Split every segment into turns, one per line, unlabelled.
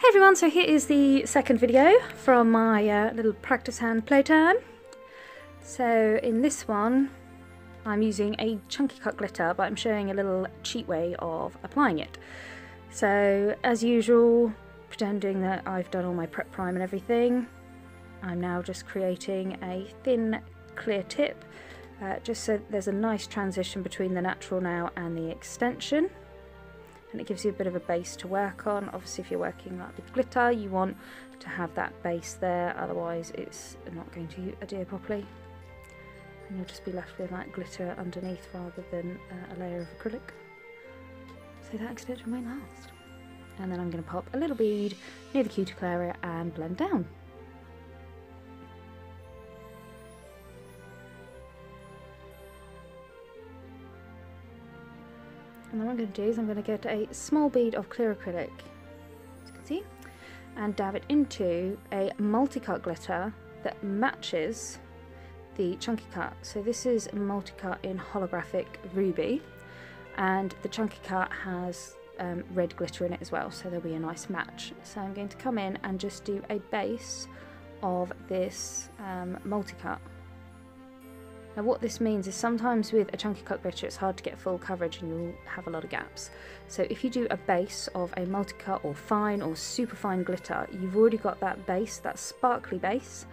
Hey everyone, so here is the second video from my little practice hand playtime. So in this one I'm using a chunky cut glitter, but I'm showing a little cheat way of applying it. So as usual, pretending that I've done all my prep prime and everything, I'm now just creating a thin clear tip, just so there's a nice transition between the natural now and the extension. And it gives you a bit of a base to work on. Obviously if you're working like with glitter, you want to have that base there, otherwise it's not going to adhere properly and you'll just be left with like glitter underneath rather than a layer of acrylic. So that extension won't last. And then I'm going to pop a little bead near the cuticle area and blend down. And then what I'm going to do is I'm going to get a small bead of clear acrylic, as you can see, and dab it into a multi-cut glitter that matches the chunky cut. So this is multi-cut in Holographic Ruby, and the chunky cut has red glitter in it as well, so there'll be a nice match. So I'm going to come in and just do a base of this multi-cut. Now what this means is sometimes with a chunky cut glitter it's hard to get full coverage and you'll have a lot of gaps. So if you do a base of a multi-cut or fine or super fine glitter, you've already got that base, that sparkly base,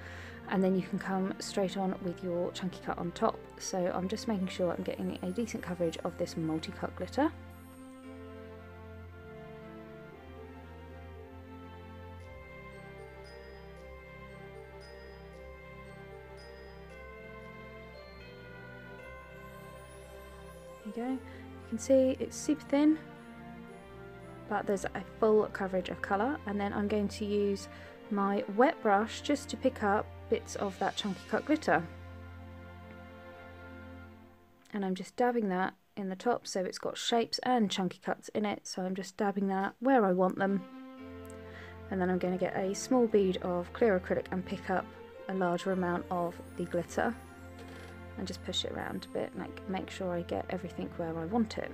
and then you can come straight on with your chunky cut on top. So I'm just making sure I'm getting a decent coverage of this multi-cut glitter. There you go. You can see it's super thin, but there's a full coverage of colour, and then I'm going to use my wet brush just to pick up bits of that chunky cut glitter, and I'm just dabbing that in the top so it's got shapes and chunky cuts in it. So I'm just dabbing that where I want them, and then I'm going to get a small bead of clear acrylic and pick up a larger amount of the glitter and just push it around a bit, like make sure I get everything where I want it,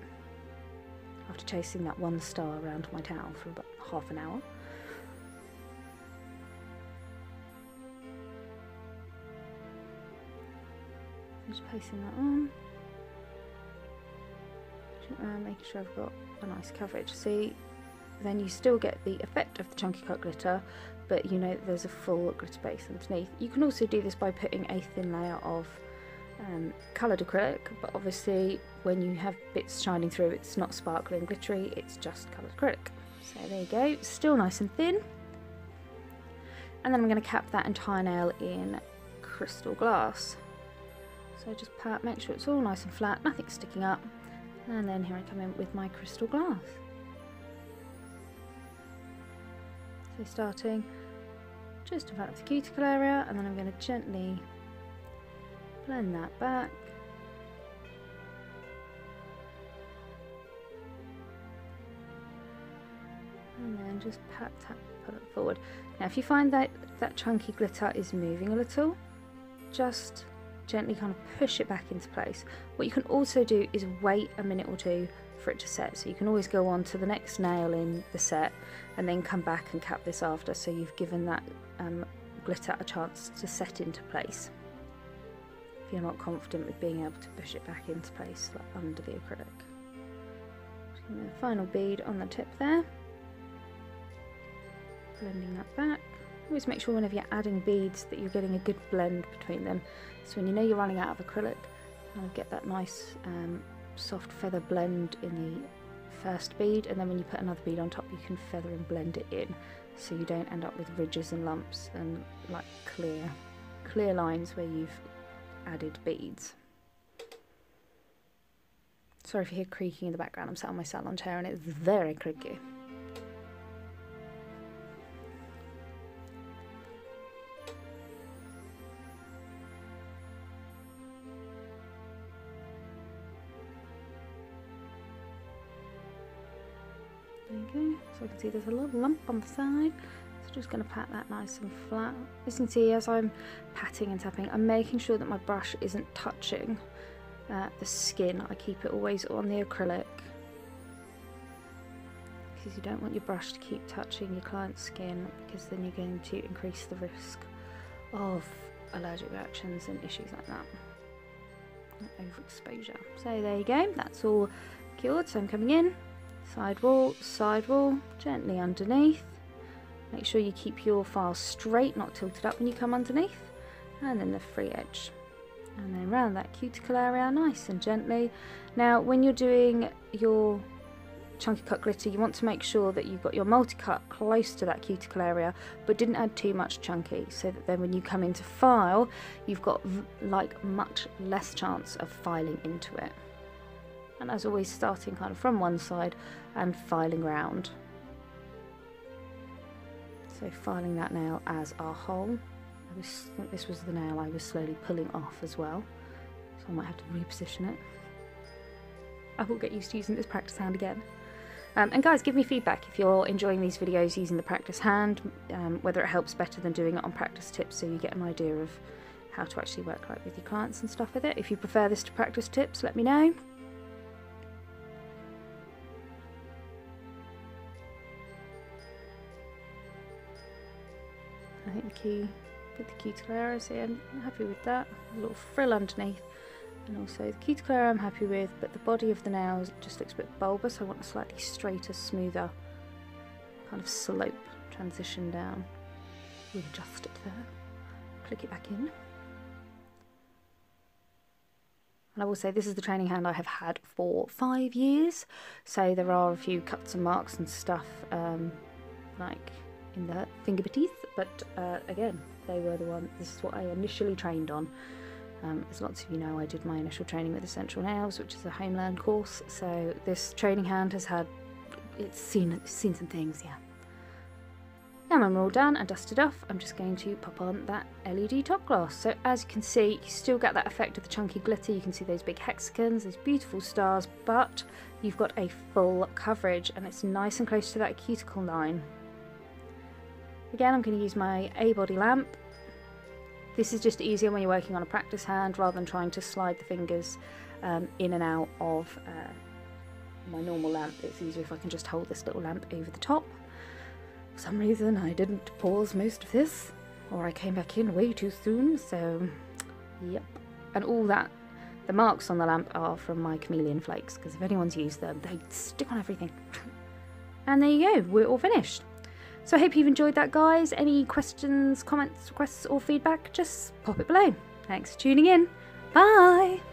after chasing that one star around my towel for about half an hour. Just placing that on, making sure I've got a nice coverage. See, then you still get the effect of the chunky cut glitter, but you know there's a full glitter base underneath. You can also do this by putting a thin layer of coloured acrylic, but obviously when you have bits shining through it's not sparkly and glittery, it's just coloured acrylic. So there you go, still nice and thin. And then I'm going to cap that entire nail in crystal glass. So just make sure it's all nice and flat, nothing sticking up, and then here I come in with my crystal glass. So starting just in front of the cuticle area, and then I'm going to gently blend that back. And then just put it forward. Now if you find that that chunky glitter is moving a little, just gently kind of push it back into place. What you can also do is wait a minute or two for it to set. So you can always go on to the next nail in the set and then come back and cap this after, so you've given that glitter a chance to set into place. You're not confident with being able to push it back into place like under the acrylic. Just give me a final bead on the tip there, blending that back. Always make sure whenever you're adding beads that you're getting a good blend between them, so when you know you're running out of acrylic, you'll get that nice soft feather blend in the first bead, and then when you put another bead on top you can feather and blend it in, so you don't end up with ridges and lumps and like clear lines where you've added beads. Sorry if you hear creaking in the background, I'm sat on my salon chair and it's very creaky. There you go, so I can see there's a little lump on the side. Just going to pat that nice and flat. As you can see, as I'm patting and tapping, I'm making sure that my brush isn't touching the skin. I keep it always on the acrylic, because you don't want your brush to keep touching your client's skin, because then you're going to increase the risk of allergic reactions and issues like that. Overexposure. So there you go, that's all cured. So I'm coming in, side wall, gently underneath. Make sure you keep your file straight, not tilted up when you come underneath, and then the free edge, and then around that cuticle area nice and gently. Now when you're doing your chunky cut glitter, you want to make sure that you've got your multi-cut close to that cuticle area, but didn't add too much chunky, so that then when you come into file, you've got like much less chance of filing into it. And as always, starting kind of from one side and filing round. So filing that nail as our hole. I think this was the nail I was slowly pulling off as well, so I might have to reposition it. I will get used to using this practice hand again. And guys, give me feedback if you're enjoying these videos using the practice hand, whether it helps better than doing it on practice tips, so you get an idea of how to actually work like with your clients and stuff with it. If you prefer this to practice tips, let me know. I think the key with the cuticle area, so yeah, I'm happy with that. A little frill underneath, and also the cuticle area I'm happy with, but the body of the nails just looks a bit bulbous. I want a slightly straighter, smoother kind of slope transition down. We'll adjust it there, click it back in. And I will say this is the training hand I have had for 5 years, so there are a few cuts and marks and stuff like in the finger bitties, but again, they were the one. This is what I initially trained on. As lots of you know, I did my initial training with Essential Nails, which is a home learned course, so this training hand has had, it's seen some things, yeah. Now when we're all done and dusted off, I'm just going to pop on that LED top gloss. So as you can see, you still get that effect of the chunky glitter. You can see those big hexagons, those beautiful stars, but you've got a full coverage and it's nice and close to that cuticle line. Again, I'm going to use my A-body lamp. This is just easier when you're working on a practice hand rather than trying to slide the fingers in and out of my normal lamp. It's easier if I can just hold this little lamp over the top. For some reason I didn't pause most of this, or I came back in way too soon, so yep. And all that, the marks on the lamp are from my chameleon flakes, because if anyone's used them, they stick on everything. And there you go, we're all finished. So I hope you've enjoyed that, guys. Any questions, comments, requests or feedback, just pop it below. Thanks for tuning in. Bye!